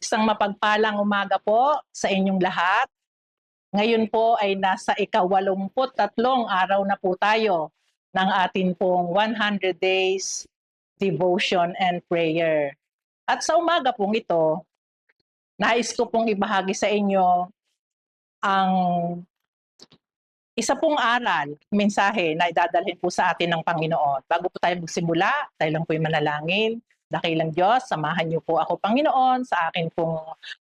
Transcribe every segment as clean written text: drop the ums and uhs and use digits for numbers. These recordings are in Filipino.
Isang mapagpalang umaga po sa inyong lahat. Ngayon po ay nasa ika-83 araw na po tayo ng atin pong 100 days devotion and prayer. At sa umaga pong ito, nais ko pong ibahagi sa inyo ang isa pong aral, mensahe na idadalhin po sa atin ng Panginoon. Bago po tayo magsimula, tayo lang po yung manalangin. Dakilang Diyos, samahan niyo po ako, Panginoon, sa akin pong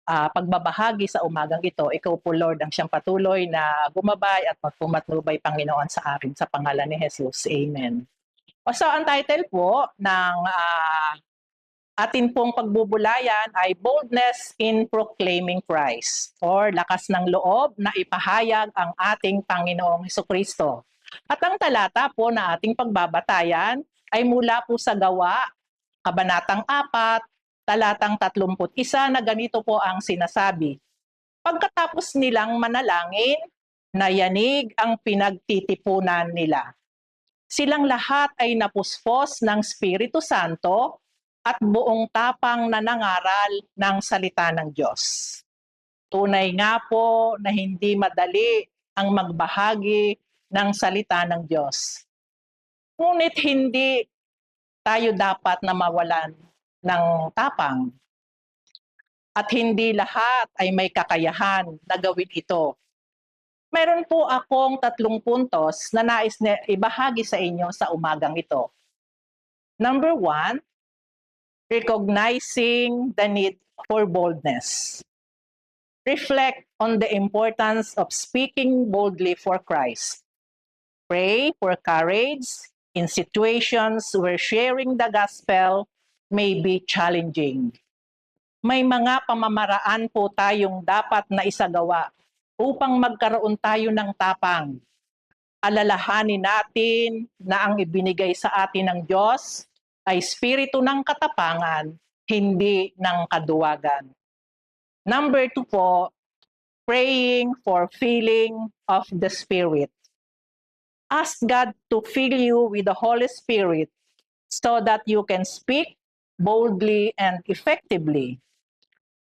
pagbabahagi sa umagang ito. Ikaw po, Lord, ang siyang patuloy na gumabay at magpumatnubay, Panginoon, sa akin. Sa pangalan ni Jesus. Amen. So, ang title po ng atin pong pagbubulayan ay Boldness in Proclaiming Christ, or lakas ng loob na ipahayag ang ating Panginoong Hesukristo. At ang talata po na ating pagbabatayan ay mula po sa Gawa, Kabanatang 4, talatang 31 na ganito po ang sinasabi. Pagkatapos nilang manalangin, nayanig ang pinagtitipunan nila. Silang lahat ay napuspos ng Espiritu Santo at buong tapang na nangaral ng salita ng Diyos. Tunay nga po na hindi madali ang magbahagi ng salita ng Diyos. Ngunit hindi tayo dapat na mawalan ng tapang. At hindi lahat ay may kakayahan na gawin ito. Meron po akong 3 puntos na nais na ibahagi sa inyo sa umagang ito. Number 1, recognizing the need for boldness. Reflect on the importance of speaking boldly for Christ. Pray for courage in situations where sharing the gospel may be challenging. May mga pamamaraan po tayong dapat na isagawa upang magkaroon tayo ng tapang. Alalahanin natin na ang ibinigay sa atin ng Diyos ay espiritu ng katapangan, hindi ng kaduwagan. Number 2 po, praying for filling of the Spirit. Ask God to fill you with the Holy Spirit so that you can speak boldly and effectively.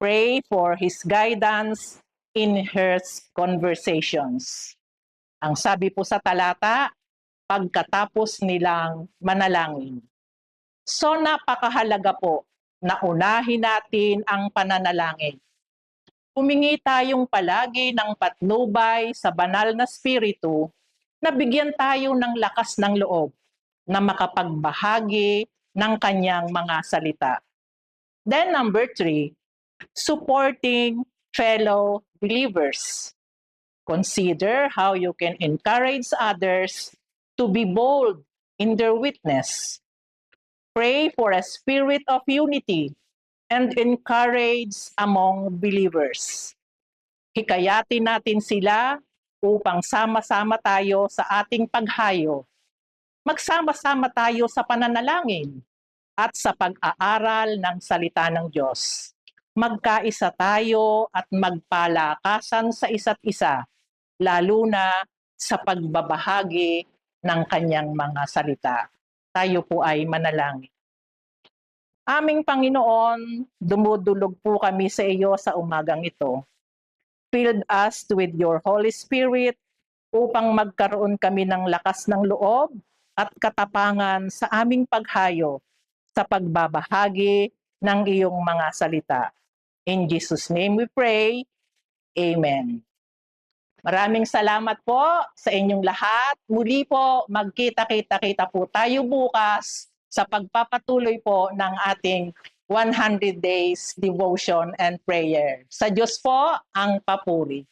Pray for His guidance in His conversations. Ang sabi po sa talata, pagkatapos nilang manalangin. So napakahalaga po na unahin natin ang pananalangin. Humingi tayong palagi ng patnubay sa banal na spiritu na bigyan tayo ng lakas ng loob na makapagbahagi ng kanyang mga salita. Then number 3, supporting fellow believers. Consider how you can encourage others to be bold in their witness. Pray for a spirit of unity and encourage among believers. Hikayatin natin sila upang sama-sama tayo sa ating paghayo. Magsama-sama tayo sa pananalangin at sa pag-aaral ng salita ng Diyos. Magkaisa tayo at magpalakasan sa isa't isa, lalo na sa pagbabahagi ng kanyang mga salita. Tayo po ay manalangin. Aming Panginoon, dumudulog po kami sa iyo sa umagang ito. Fill us with your Holy Spirit upang magkaroon kami ng lakas ng loob at katapangan sa aming paghayo sa pagbabahagi ng iyong mga salita. In Jesus' name we pray. Amen. Maraming salamat po sa inyong lahat. Muli po, magkita-kita po tayo bukas sa pagpapatuloy po ng ating 100 days devotion and prayer. Sa Diyos po ang papuri.